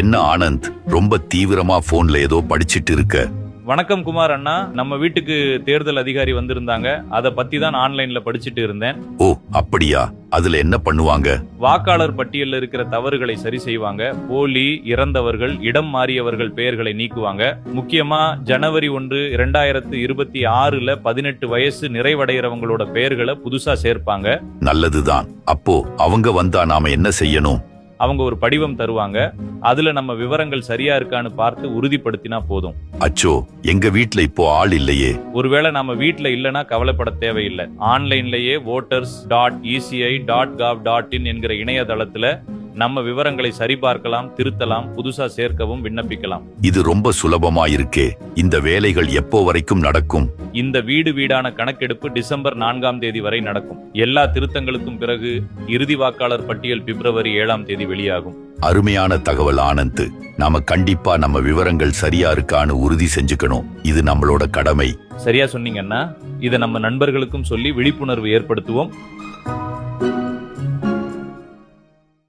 என்ன ஆனந்த், ரொம்ப தீவிரமா போன்ல ஏதோ படிச்சிட்டு இருக்க? வணக்கம் குமார் அண்ணா. நம்ம வீட்டுக்கு தேர்தல் அதிகாரி வந்திருந்தாங்க. அத பத்தி தான் ஆன்லைன்ல படிச்சிட்டு இருந்தேன். ஓ அப்படியா? அதுல என்ன பண்ணுவாங்க? வாக்காளர் பட்டியல்ல இருக்கிற தவறுகளை சரி செய்வாங்க. போலி, இறந்தவர்கள், இடம் மாறியவர்கள் பெயர்களை நீக்குவாங்க. முக்கியமா ஜனவரி 1, 2026 18 வயசு நிறைவடைகிறவங்களோட பெயர்களை புதுசா சேர்ப்பாங்க. நல்லதுதான். அப்போ அவங்க வந்தா நாம என்ன செய்யணும்? அவங்க ஒரு படிவம் தருவாங்க. அதுல நம்ம விவரங்கள் சரியா இருக்கான்னு பார்த்து உறுதிப்படுத்தினா போதும். அச்சோ, எங்க வீட்ல இப்போ ஆள் இல்லையே. ஒருவேளை நம்ம வீட்ல இல்லனா கவலைப்பட தேவையில்லை. ஆன்லைன்லயே voters.eci.gov.in என்கிற இணையதளத்துல நம்ம விவரங்களை சரிபார்க்கலாம், திருத்தலாம், புதுசா சேர்க்கவும் விண்ணப்பிக்கலாம். இது ரொம்ப சுலபமா இருக்கே. இந்த வேலைகள் எப்போ வரைக்கும் நடக்கும்? இந்த வீடான கணக்கெடுப்பு டிசம்பர் 4 வரை நடக்கும். எல்லா திருத்தங்களுக்கும் பிறகு இறுதி வாக்காளர் பட்டியல் பிப்ரவரி 7 வெளியாகும். அருமையான தகவல் ஆனந்த். நாம கண்டிப்பா நம்ம விவரங்கள் சரியா இருக்கான்னு உறுதி செஞ்சுக்கணும். இது நம்மளோட கடமை. சரியா சொன்னீங்கன்னா இதை நம்ம நண்பர்களுக்கும் சொல்லி விழிப்புணர்வு ஏற்படுத்துவோம்.